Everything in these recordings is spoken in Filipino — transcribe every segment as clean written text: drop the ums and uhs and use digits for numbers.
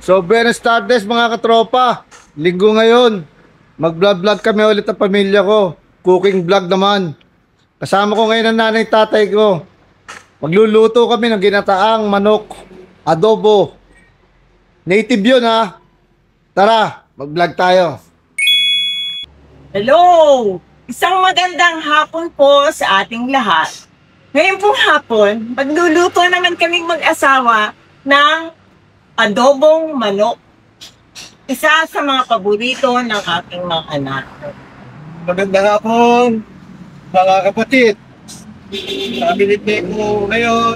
So, Buenos tardes mga katropa. Linggo ngayon. Mag-vlog kami ulit ang pamilya ko. Cooking vlog naman. Kasama ko ngayon ang nanay tatay ko. Magluluto kami ng ginataang manok. Adobo. Native yun ha. Tara, mag-vlog tayo. Hello! Isang magandang hapon po sa ating lahat. Ngayon pong hapon, magluluto naman kaming mag-asawa ng adobong manok. Isa sa mga paborito ng aking mga anak. Magandang hapon, mga kapatid. Pabilitin ko ngayon,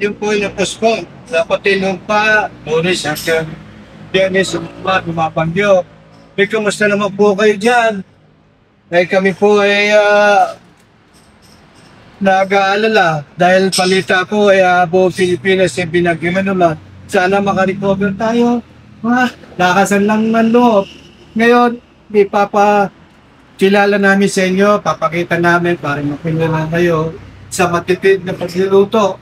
yun po yung posko. Kapatid nung pa, Boris, hanggang Dennis, lumapangyo. May kumusta naman po kayo dyan? Dahil kami po ay nag-aalala dahil palita po ay buong Pilipinas ay binagyaman naman. Sana makarecover tayo. Lakasan lang man loob. Ngayon, ipapakilala namin sa inyo, papakita namin para mapinala kayo sa matipid na pagluluto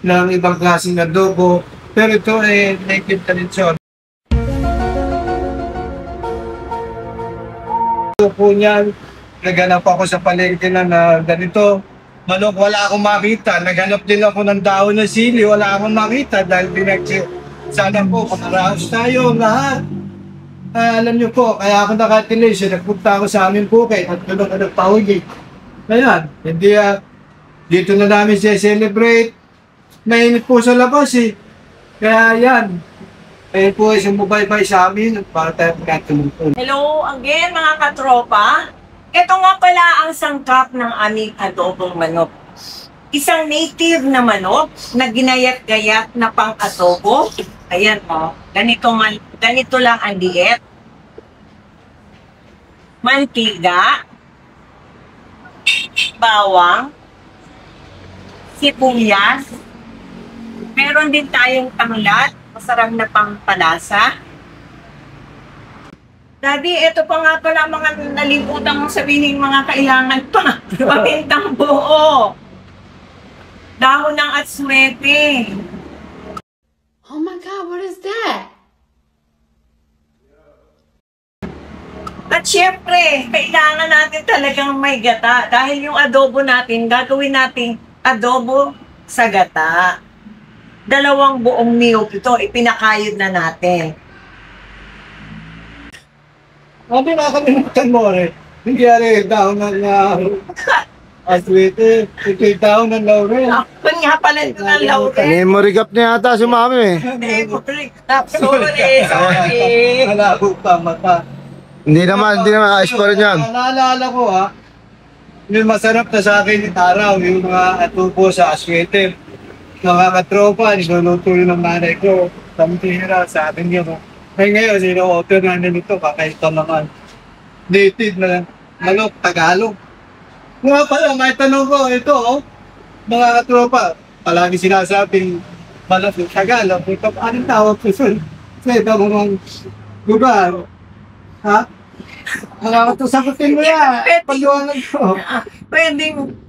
ng ibang klaseng adobo. Pero ito ay native tradition. Ito po niyan, naghanap ako sa palengke na ganito. Manok, wala akong makita. Naghanap din ako ng dahon ng sili, wala akong makita dahil sana po, makaraos tayo lahat. Alam niyo po, kaya ako nakatilis, nagpunta ako sa aming bukay at doon ako nagpahugig. Ayan, hindi dito na namin celebrate. Mainit po sa labas eh. Kaya yan, ayun po isang bubaybay sa amin para tayo pagkatulungan. Hello again mga katropa. Ito nga pala ang sangkap ng aming adobong manok. Isang native na manok na ginayat-gayat na pang-adobo. Ayan o, ganito lang ang diet. Mantiga, bawang, sibuyas, meron din tayong tanglad, masarap na pangpalasa. Daddy, ito pa nga pala mga nalimutan mong sabihin mga kailangan pa. Pamintang buo. Dahon ng atsuete. Oh my God, what is that? At syempre, kailangan natin talagang may gata. Dahil yung adobo natin, gagawin nating adobo sa gata. 2 buong niyog ito, ipinakayod na natin. Sabi nakakalimutan mo rin. Nangyari dahon ng aswete. Ito yung dahon ng laurel. Ako nga pala ito ng laurel. Memory gap na yata si mami eh. Sorry. Malabo pa mata. Hindi naman ayos pa rin yan. Naalala ko yung masarap na sa akin yung araw, yung mga atubo sa aswete. Mga katropa, niluluto yun ng nanay ko. Tamtira sa akin yun. Ay ngayon, sino-author na nito, kakaito naman. Native na manok, Tagalog. Nga pala, may tanong ko, ito mga katropa, palagi sinasabing manok yung Tagalog. Ito, anong tawag ko sa ibang mga lugar? Ha? Mga katusagutin mo yan. Pagluwanag ko. Pwedeng,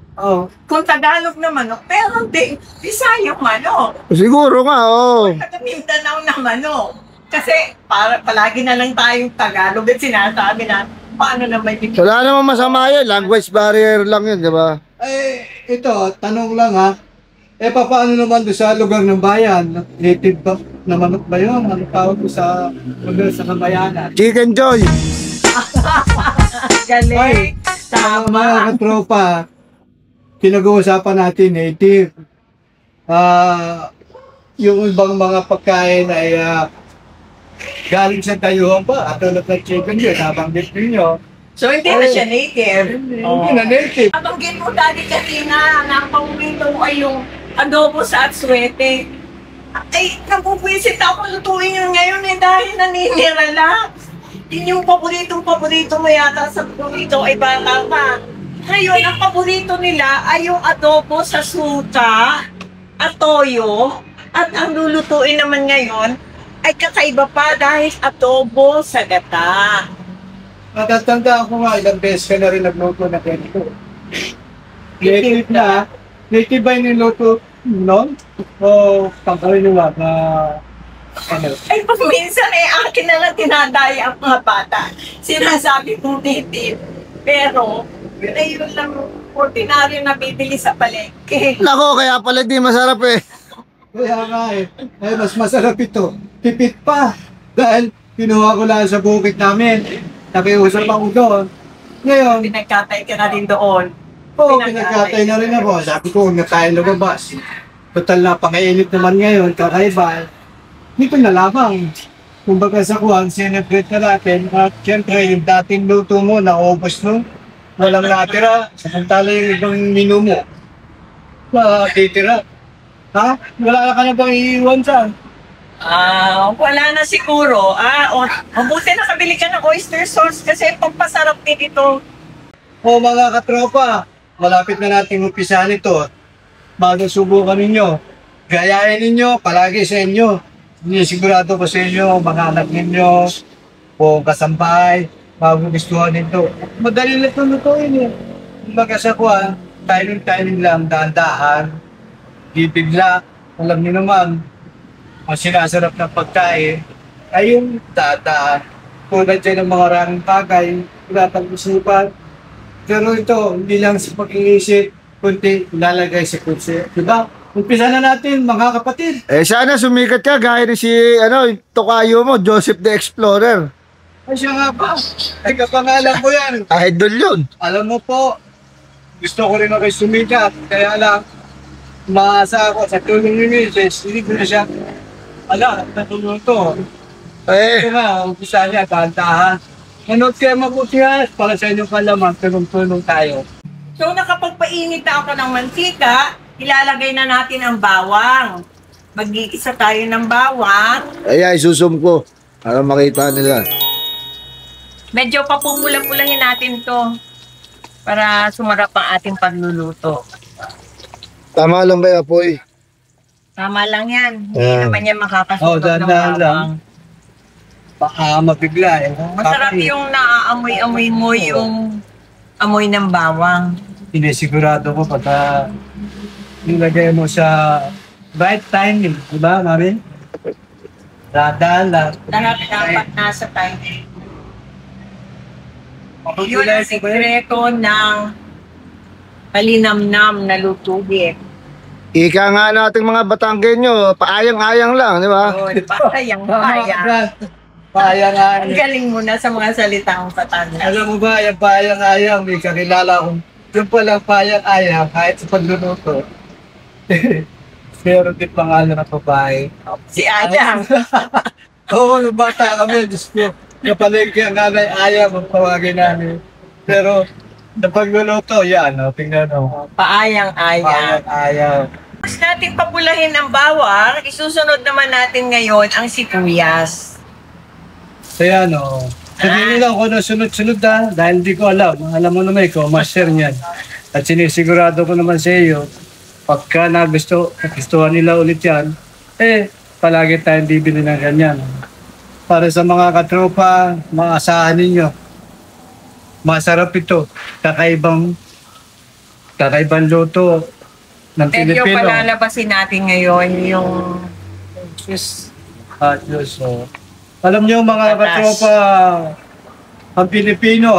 kung Tagalog na manok, pero di, Bisayang manok. Siguro nga, oo. Mindanao na manok. Kasi palagi na lang tayong Tagalog at sinasabi na paano naman yung... Wala naman masama yan. Language barrier lang yun, di ba? Ito, tanong lang paano naman doon sa lugar ng bayan? Native ba na manok ba yun? Ano tawag ko sa lugar sa kabayanan? Chicken Joy! Galing! Mga Tama! katropa, pinag-uusapan natin native. Yung ibang mga pagkain ay galing sa tayuhan pa, at tulad ng chicken yun, nabanggit ninyo. So hindi na siya native. Hindi na native. Nabanggit mo dati kanina na ang paborito mo ay yung adobo sa atsuete. Ay, nagpupwisit ako lutuin yun ngayon dahil naninira lang. Yun yung paborito mo yata sa paborito ay bata pa. Ngayon, ang paborito nila ay yung adobo sa suka at toyo. At ang lulutuin naman ngayon ay kakaiba pa dahil adobo sa gata. Natatandaan ko nga, ilang beses ka na rin nagluto na ganito. Native na. Native ba yung niluto noon? O tanggalin nyo lang na Ano? Ay, pag minsan akin na lang tinadaya ang mga bata. Sinasabi kong native. Pero, yun ay yun lang ordinaryo na bibili sa palengke. Nako, kaya pala di masarap eh. Kaya nga eh. Eh, mas masarap ito. Tipid pa. Dahil kinuha ko lang sa bukid namin. Nakiusap ako doon. Ngayon, Pinagkatay ka na rin doon. oo, pinagkatay na rin ako. Sabi ko, huwag na tayo lumabas. Total na pangainit naman ngayon, kakaiba. Dito na lamang. Kumbaga sa kuhan, celebrate na natin. At syempre, yung dating luto mo, naubos mo. Walang natira. Samantala yung ibang menu mo. Titira. Ha? Wala ka na bang iiwan saan? Wala na siguro. Mabuti nakabili ka ng oyster sauce kasi pampasarap din ito. O mga katropa, malapit na natin umpisahan ito. Bago subukan ninyo, gayahin ninyo palagi sa inyo. Sigurado ko sa inyo, mga anak ninyo, o kasambahay, magugustuhan nito. Madali lang ito lutuin eh. Kumbaga sa kuhan, timing lang, dahan-dahan, bibigla. Alam niyo naman, ang sinasarap ng pagkain ay yung dahan-dahan. Tulad dyan ng mga maraming bagay, wala pag-isipan. Pero ito, hindi lang sa pag-iisip, kundi ilalagay sa kutsi. Diba? Umpisa na natin, mga kapatid. Eh sana sumikat ka gaya ni si yung tokayo mo, Joseph the Explorer. Ay, siya nga pa. Ay, kapangalan ko yan. Idol yun. Alam mo po, gusto ko rin ako sumikat. Kaya lang, maasa ako sa tulong ni Mrs. Hindi ko na siya, natulong to. Eh, Ito nga, umpisa niya, dahan-dahan. Manood kayo mabuti nga, para sa inyong kalaman, tulong-tulong tayo. So nakapagpainit na ako ng mantika, ilalagay na natin ang bawang. Mag-iisa tayo ng bawang. ayan, isusum ko. Para makita nila. Medyo papupula-pulahin natin to para sumarap ang ating pagluluto. Tama lang ba yung apoy? Tama lang yan. Hindi Ah. naman yan makakasunog Oh, ng dahan-dahan lang. bawang. Baka mabigla eh. Masarap yung naaamoy-amoy mo yung amoy ng bawang. Sinisigurado ko pagka nilagay mo sa right timing, di ba, mami? Dahan lang. Dapat nasa time. Yun ang sikreto ng malinamnam na lutuin. Ika nga nating mga Batanggenyo, paayang-ayang lang, di ba? Yun, payang-payang. Payang-ayang. Ang galing mo na sa mga salitang Batangas. Alam mo ba, yung payang-ayang, may kakilala kong yung palang payang-ayang, kahit sa pagluluto. Meron din pangalan ng babae. Si Ayang. Oo, nung bata kami, Diyos ko, napalengke ang nanay Ayang, ang tawagin namin. Pero, na pagluluto, yan, tingnan mo. Paayang-ayang. Payang-ayang. Tapos natin papulahin ang bawang, isusunod naman natin ngayon ang sibuyas. Kaya sabihin lang ako na sunod-sunod dahil hindi ko alam. Alam mo naman ikaw, master niyan. At sinisigurado ko naman sa iyo, pagka nagustuhan nila ulit yan, palagi tayong bibili ng ganyan. Para sa mga katropa, maasahan ninyo. Masarap ito. Kakaibang luto ng Medyo Pilipino. palalabasin natin ngayon yung juice. Diyos, Alam niyo mga Patas. katropa, ang Pilipino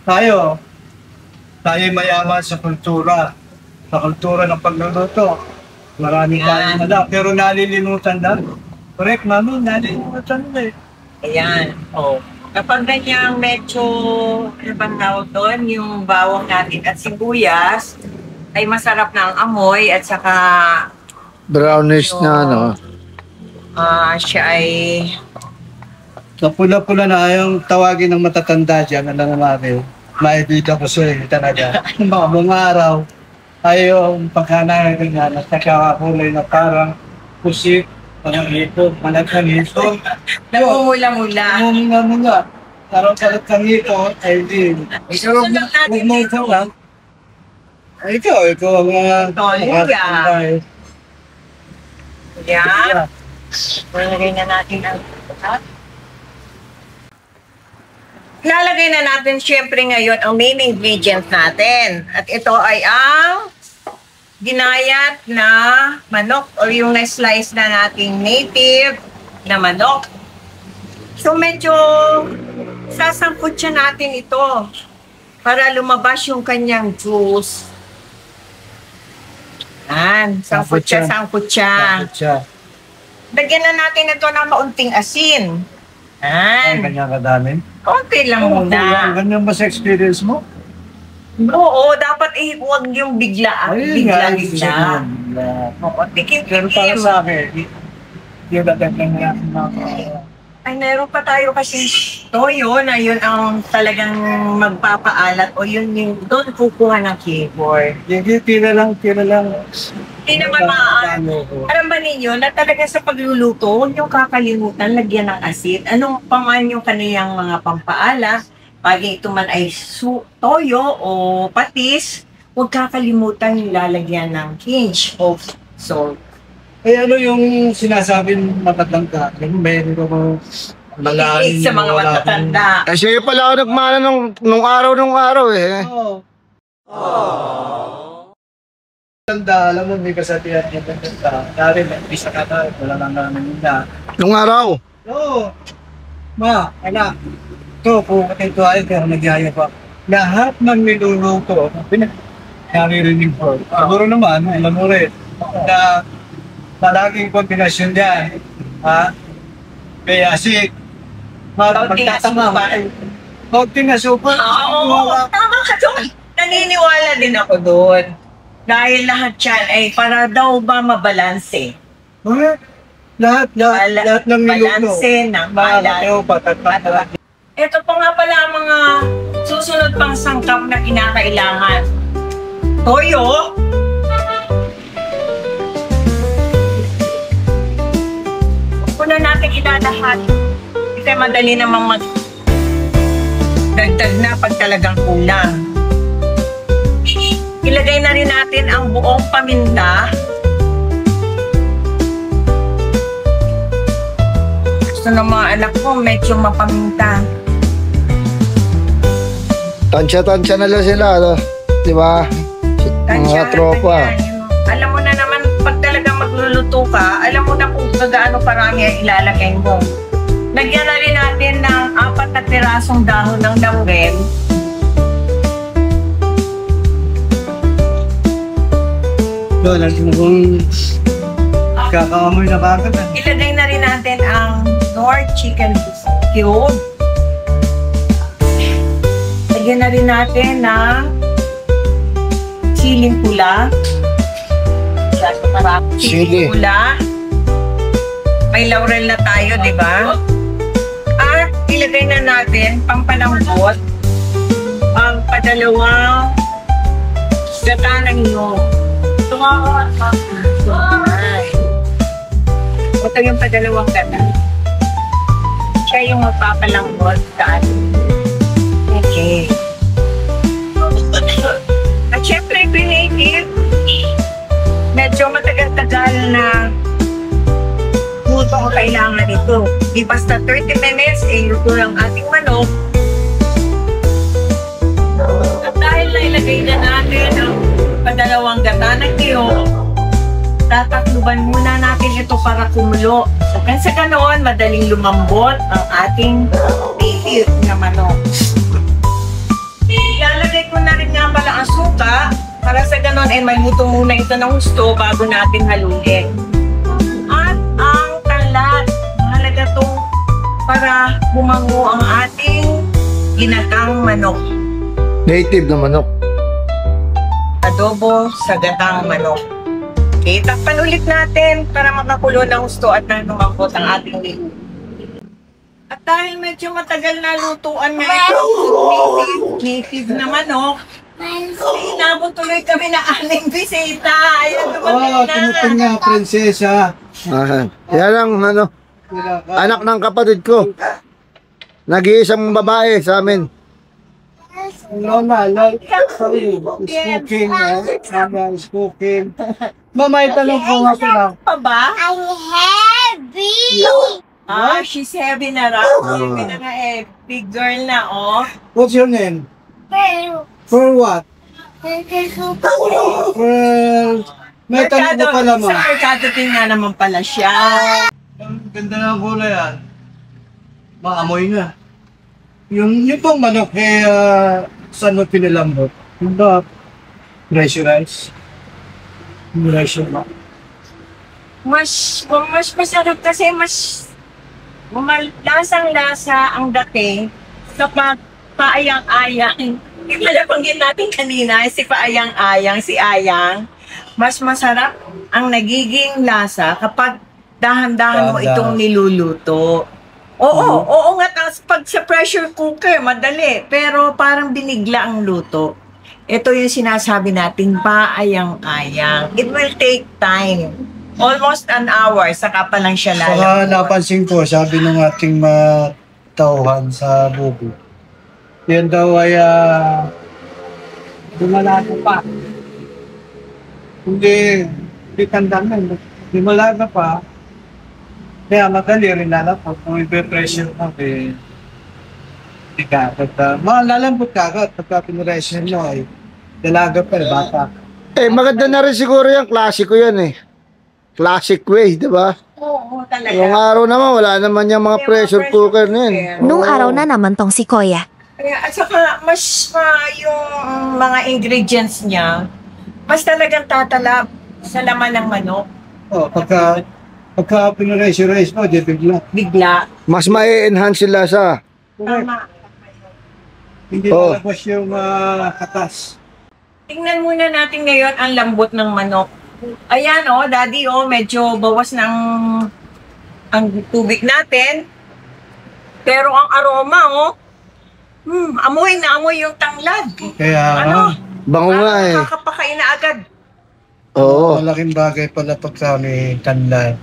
tayo mayaman sa kultura ng pagluluto. Maraming tayong alam, pero nalilimutan na. Correct, mami, nalilimutan na eh. Ayan. Kapag ganyang medyo, ano bang tawag doon, yung bawang natin at sibuyas, ay masarap na ang amoy at saka Brownish na, siya ay Sa pula-pula na yung tawagin ng matatanda dyan, alam mo mami, maibita ko sa iyo talaga. Mga araw, ay yung pagkanahin nga, nagkakakulay na parang pusik, parang hipon, malagkang hipon. namumula-mula. Muna. Parang malagkang hipon, ay di. Isusunod natin Huwag mo dito. ikaw lang. Ay, ikaw ang mga... Tolya. Ay, Yan. Lalagay na natin ang Lalagay na natin syempre ngayon ang main ingredient natin. At ito ay ang ginayat na manok or yung na-slice na nating native na manok. So medyo sasangkot siya natin ito para lumabas yung kanyang juice. Yan, sangkot siya. Takot siya. Lagyan na natin ito ng kaunting asin. Ay, Yan, kanya kadami. kaunti lang muna. Ganyan ba sa experience mo? Oo, dapat huwag yung bigla. Bigla. Oo, Pero para tikim-tikim. sa akin, yung dadagdag na Ay, meron pa tayo kasi toyo na yun ang talagang magpapaalat o yun yung doon kukuha ng keyboard. tira lang. Hindi naman alam ba ninyo na talaga sa pagluluto, huwag niyong kakalimutan lagyan ng asin. Anong pa man yung kaniyang mga pampaala, pag ito man ay toyo o patis, huwag kakalimutan yung lalagyan ng pinch of salt. Eh ano yung sinasabing matatanda? Yung meron ko malalim Sa mga matatanda. Eh, siya pala ako nagmana nung araw eh. Oo. Tanda, alam mo, may kasabihan niya tanda. Dari, may isa ka na, wala lang namin na. Nung araw. Oo. Ma, anak. Ito, kung ito ay kaya nagyaya pa. Lahat ng niluluto, naririnig ko. Siguro naman, alam mo rin, na palaging kombinasyon yan. Ha? May asik. Kaunting Magtatama. asukal. Kaunting asukal. Oo, tama ka doon. Naniniwala din ako doon. Dahil lahat yan ay para daw ba mabalanse. Bakit? Lahat ng niluto. Balanse ng alay. Patat. Ito pa nga pala ang mga susunod pang sangkap na kinakailangan. Toyo. Una natin ilalahat. Kasi madali namang dagdag na pag talagang kulang. Ilagay na rin natin ang buong paminta. Gusto ng mga anak ko medyo mapaminta. Tansya-tansya na lang sila, ano? Di ba? Mga tropa. Alam mo na naman, pag talagang magluluto ka, alam mo na kung gaano karami ang ilalagay mo. Lagyan na rin natin ng 4 na pirasong dahon ng laurel. Doon, alam mo kung kakaamoy na bakit. Ilagay na rin natin ang Knorr chicken cube. Lagyan na rin natin ng siling pula. Sili. Pula. May laurel na tayo, di ba? At ilagay na natin pampalambot ang padalawang gata ng iyong. Ito yung padalawang gata. Siya yung magpapalambot sa atin. Okay. At syempre, creative. Medyo matagal-tagal na luto ang kailangan nito. Di basta 30 minutes, luto ang ating manok. At dahil nailagay na natin ang padalawang gata ng iyo, tatakluban muna natin ito para kumulo. At sa ganoon, madaling lumambot ang ating native na manok. Ilalagay ko na rin nga pala ang suka para sa ganoon ay maluto muna ito ng gusto bago natin haluin. At ang talat, mahalaga to para bumango ang ating ginatang manok. Native na manok. Adobo sa gatang manok. Okay, takpan ulit natin para makakulo ng gusto at lumambot ang ating liho. At dahil medyo matagal na lutuan nga ito, native na manok, inabot tuloy kami na aming bisita. Ayan, dumating na. Tumuting nga, prinsesa. Yan ang ano, anak ng kapatid ko. Nag-iisang babae sa amin. Lola, sorry, is cooking, Mama is cooking. Mama, itanong ko nga pala. Pa ba? I'm heavy. Ah, she's heavy na raw. Heavy na nga eh. Big girl na, oh. What's your name? Peru. For what? Well, may tanong ko pala Sa merkado din nga naman pala siya. Ang ganda ng gulay yan. Maamoy na. Yung pong manok, saan mo pinalambot? Yung ba, pressurize? Pressure ba? Mas masarap kasi mas lasang-lasa ang dating kapag paayang-ayang. Yung nabanggit natin kanina, si paayang-ayang, si Ayang, mas masarap ang nagiging lasa kapag dahan-dahan mo itong niluluto. Oo nga, pag sa pressure cooker, madali, pero parang binigla ang luto. Ito yung sinasabi natin, paayang-ayang. It will take time. Almost an hour, saka pa lang siya Saka lalambot. napansin ko, sabi ng ating tauhan sa bubo, yan daw ay lumalaga pa. Hindi tandaan na. Lumalaga pa. Kaya madali rin lalapot. Kung i-pressure mo, hindi ka agad. Malalambot ka agad pagka pinressure mo ay dalaga pa, bata. Maganda na rin siguro yan. Klasiko yan eh. Classic way, di ba? Oo, talaga. Yung araw naman, wala naman yung mga pressure cooker na yun. Nung araw na naman tong si Kuya. Kaya, at saka, yung mga ingredients niya, mas talagang tatalab sa laman ng manok. Pagka pinressurize mo, di bigla. Bigla. Mas ma-enhance sila sa... Tama. Hindi Oh. malabas yung katas. Tingnan muna natin ngayon ang lambot ng manok. Ayan daddy medyo bawas ng ang tubig natin. Pero ang aroma amoy na amoy yung tanglad. Kaya Bango nga eh. Nakakapakain na agad. Oo. malaking bagay pala pagka may tanlay.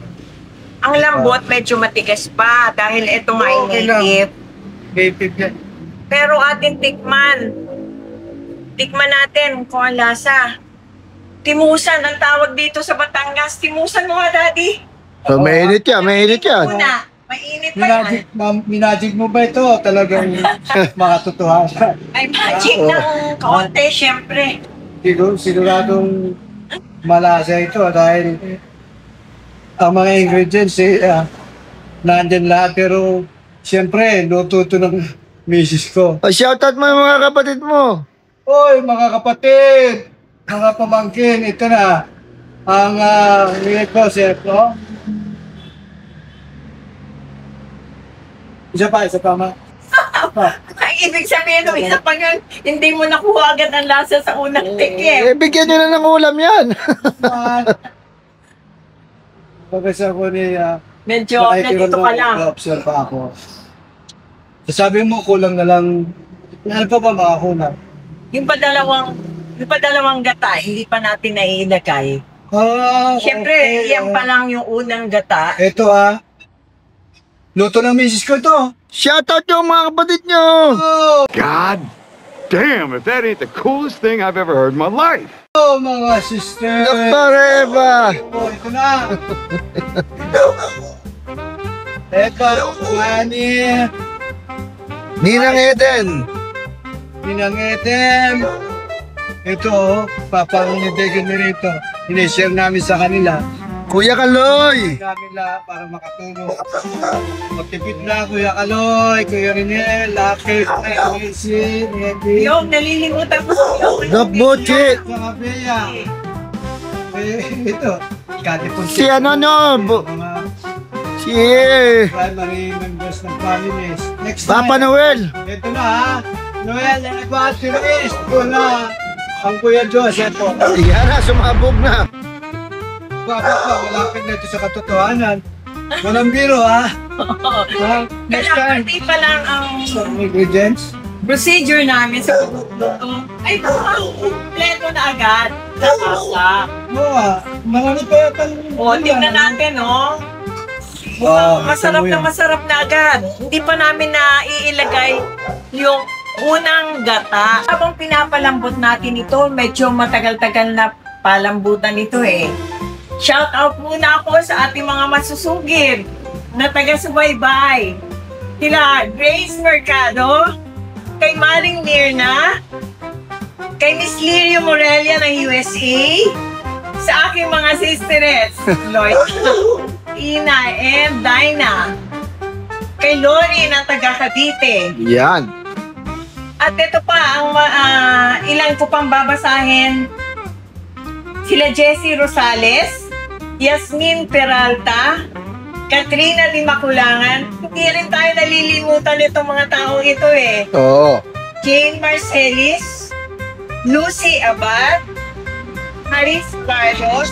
Ang lambot medyo matigas pa dahil ito nga ay Okay lang. native. Native yan. Pero atin tikman. Tikman natin kung ang lasa. Timusan ang tawag dito sa Batangas. Timusan mo nga, Daddy. So, mainit yan, mainit yan. Muna. Mainit pa yan. Minajig mo ba ito? Talagang makatotohanan. Ay, magic ng kaunti, syempre. Siguradong malasa ito dahil ang mga ingredients nandyan lahat pero siyempre luto ito ng misis ko. Shoutout mo yung mga kapatid mo. Oy mga kapatid, mga pamangkin, ito na ang request ko. Isa pa ma. Ang ibig sabihin, no, isa pa nga, hindi mo nakuha agad ang lasa sa unang tikim. Bigyan nyo na ng ulam yan. Pagkasa ko ni Medyo, nandito ka lang. observe pa ako. Sabi mo kulang na lang, ano pa ba mga kulang? Yung pa dalawang gata, hindi pa natin naiilagay. Siyempre, yan pa lang yung unang gata. Ito luto ng misis ko ito. Shoutout yung mga kapatid nyo. God damn, if that ain't the coolest thing I've ever heard in my life. Mga sister. Dr. Eva. Ito na. Ito, Manny. Ninang Eden. Ninang Eden. Ito, papanginidegan na rito. Inishare namin sa kanila. Kuya Kaloy. Namin lahat para makatulong. Magtipid na, Kuya Kaloy, Kuya Rinel, Lucky, Casey, Eddie. Yung nalilimutan ko sa'yo. Doc Butchit. Mga Bea. Ito, Katipon. Si ano no. Mga Si primary members ng families. Next time. Papa Noel. Ito na Noel, Eva, si Luis. Ito na. Ang Kuya Diyos, ito. Yara, sumabog na. Malapit na ito sa katotohanan. Walang biro, Next time. Pati pa lang ang Some ingredients. procedure namin sa pagluto. Ay, kompleto na agad. Nakasa. Marami pa yata. Tingnan natin, masarap na agad. Hindi pa namin na iilagay yung unang gata. Habang pinapalambot natin ito, medyo matagal-tagal na palambutan ito Shout out muna ako sa ating mga masusugid na taga-subaybay. Kila Grace Mercado, kay Maring Mirna, Kay Miss Lirio Morelia ng USA. Sa aking mga sisteres, Lloyd, Ina, and Dinah. Kay Lori ng taga Cavite. Yan. At ito pa, ang ilan ko pang babasahin. Sila Jessie Rosales, Yasmin Peralta, Katrina Di Maculangan. Hindi rin tayo nalilimutan itong mga taong ito eh. Oo. Jane Marcelis, Lucy Abad, Haris Carlos,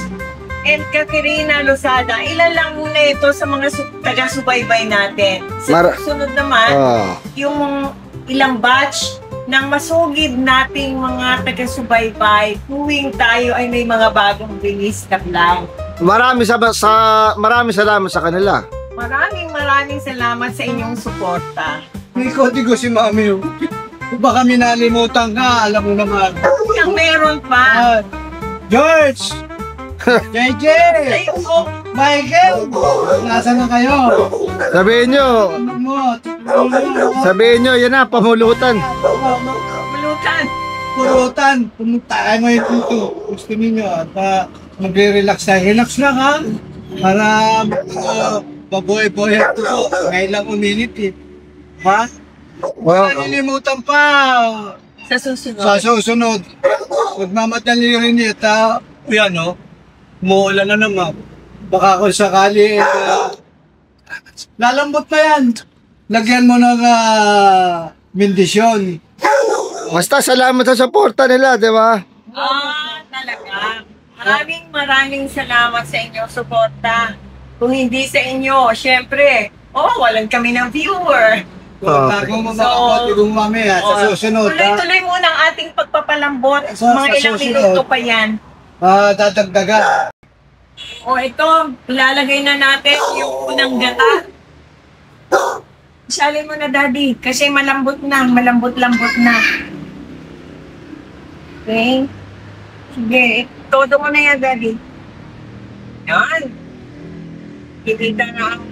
and Katerina Lozada. Ilan lang muna ito sa mga taga-subaybay natin. Sa susunod naman, yung ilang batch ng masugid nating mga taga-subaybay tuwing tayo ay may mga bagong release na vlog. Maraming salamat sa kanila. Maraming salamat sa inyong suporta. May kodigo si Mami. Kung baka minalimutan ka, alam mo naman. Ang meron pa. George! JJ! Ayun, Michael! Nasaan na kayo? Sabihin nyo, yan na, pamulutan. Bulutan. Purutan! Pumunta kayo ngayon dito. Gusto ninyo at magre-relax tayo. Relax lang ha? Para baboy-boy at ito. Ngayon lang uminit eh. Ha? Well, Nalilimutan pa. Sa susunod. Sa susunod, magmamadali rin ito. Yan o, umuulan na naman. Baka kung sakali, lalambot na yan. Lagyan mo ng bendisyon. basta salamat sa suporta nila, di ba? Talaga. Maraming salamat sa inyong suporta. Kung hindi sa inyo, syempre, walang kami ng viewer. Bago mo makapatulong mamaya sa susunod. Tuloy-tuloy muna ang ating pagpapalambot. Sa Mga ilang susunod. minuto pa yan. Dadagdaga. Ito, ilalagay na natin yung unang gata. Salin mo na, Daddy, kasi malambot-lambot na. Okay? Sige, todo mo na yan, Daddy. Yan. Kikita na ang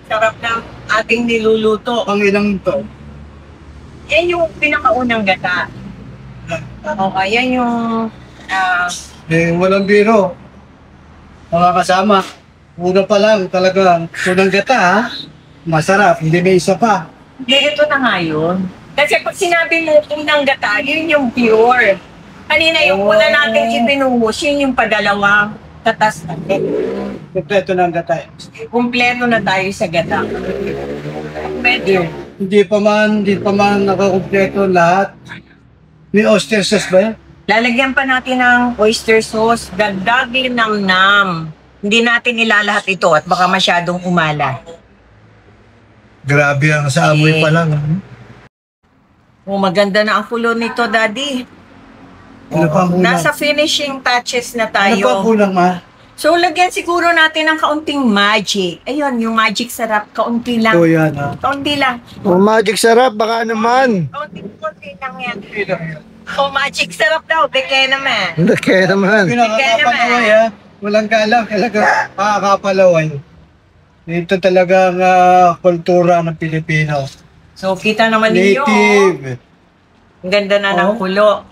sarap ng ating niluluto. Pang ilang to? Yan yung pinakaunang gata. Okay, yan yung... Walang biro. Mga kasama. Una pa lang talaga. Unang gata ha. Masarap. Hindi may isa pa. ito na nga yun. Kasi pag sinabi mo unang gata, yun yung pure. Kanina yung una natin ibinuhos, yun yung padalawang katas natin. Kompleto ng gata. Kumpleto na tayo sa gata. Medyo. Hindi pa man nakakumpleto lahat. May oyster sauce ba yan? Lalagyan pa natin ng oyster sauce, dagdagin ng nam. Hindi natin ilalahat ito at baka masyadong umala. Grabe ang sa amoy pa lang. Maganda na ang kulo nito, Daddy. Ano pa ang kulang? Nasa finishing touches na Ano pa ang tayo. kulang, ma? So, lagyan siguro natin ng kaunting magic. Ayun, yung magic sarap, kaunti lang. Ito yan, ha? Kaunti lang. Magic sarap, baka naman. Kaunti lang yan. Magic sarap daw, beke naman. Kaya naman. Pinakakapalaway, ha? Walang galang, talaga makakapalaway. Ito talagang kultura ng Pilipino. So, kita naman ninyo. Native. Ang ganda na ng kulo.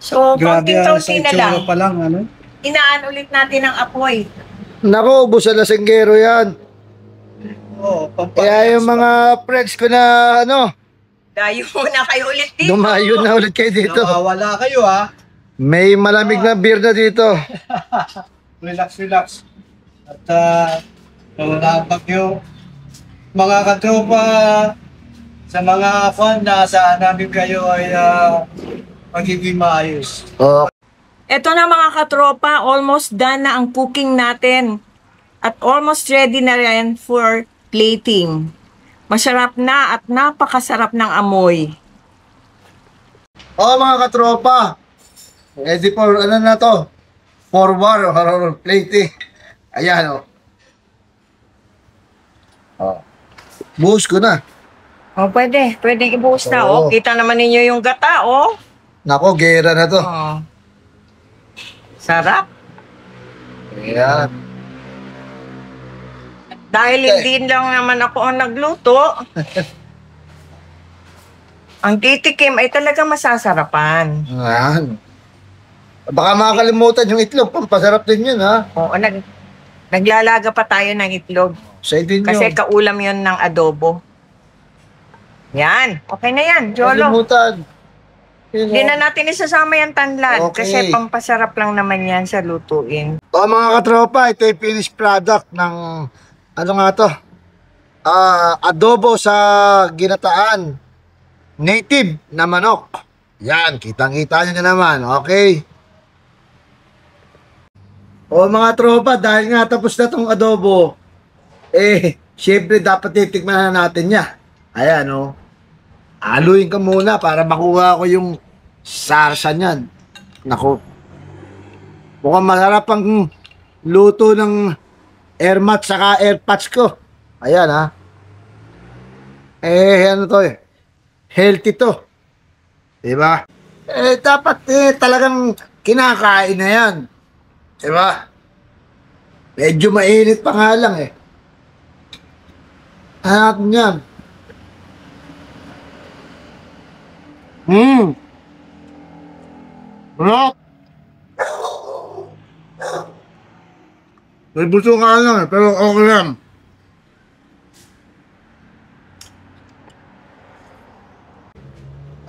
So, Grabe sa kaunting-kaunti na lang. itsura pa lang, ano? Inaan ulit natin ang apoy. Naku, ubos na lasinggero yan. Oo, Kaya yung mga friends ko na, Dayo na kayo ulit dito. dumayo na ulit kayo dito. Nakawala kayo, ha? May malamig na beer na dito. Relax. At wala ang bagyo. Mga katropa, sa mga fan na saan namin kayo ay magiging maayos. Ito na mga katropa, almost done na ang cooking natin. At almost ready na rin for plating. Masarap na at napakasarap ng amoy. Mga katropa. Ready for, na to? For war or plating. Ayan, buhos ko na. Pwede ibuhos na. Oo. Kita naman ninyo yung gata, Nako, gera na to. Sarap. Ayan. Dahil hindi lang naman ako ang nagluto, Ang titikim ay talagang masasarapan. Yan. Baka makakalimutan yung itlog. Pampasarap din yun, ha? Oo, naglalaga pa tayo ng itlog. Sa din Kasi yun. kaulam yon ng adobo. Yan. Okay na yan, Jolo. Kalimutan. Hindi na natin isasama yung tanlad. Okay. Kasi pampasarap lang naman yan sa lutuin. O mga katropa, ito yung finished product ng ano nga to? Adobo sa ginataan. Native na manok. Yan, kitang-kita nyo na naman. Okay. O mga tropa, dahil nga tapos na tong adobo, syempre dapat titikman na natin niya. Ayan, o. Aluin ka muna para makuha ko yung sarsa niyan. Naku. Mukhang masarap ang luto ng airmat saka airpods ko. Ayan, ha. Ano to eh. Healthy to. Diba? Dapat talagang kinakain na yan. Diba? Medyo mainit pa nga lang eh. Hanap niyan. Sarap. May buto nga lang eh, pero okay lang.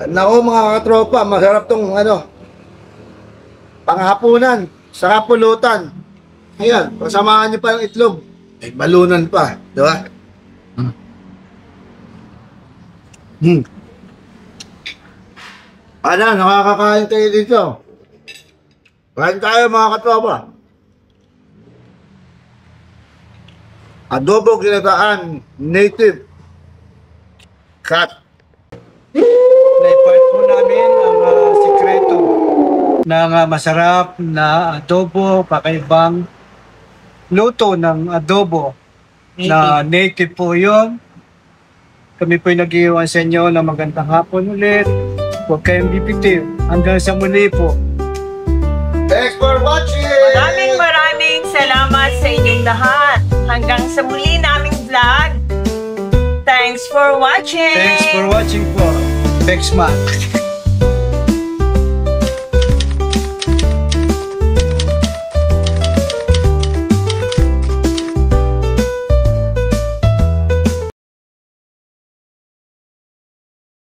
Nako mga katropa, masarap tong panghapunan, saka pulutan. Ayan, kasamahan nyo pa ng itlog. May balunan pa, di ba? Ano, nakakakain kayo dito. Kain tayo mga katropa. Adobo ginataan, native cut. Na-impart po namin ang sikreto ng masarap na adobo, pakaibang luto ng adobo na native po yun. Kami po'y nag-iwan sa inyo ng magandang hapon ulit. Huwag kayong bibitiw. Hanggang sa muli po. Thanks for watching! Maraming salamat sa inyong lahat. Hanggang sa muli naming vlog. Thanks for watching! Thanks for watching po. Next month.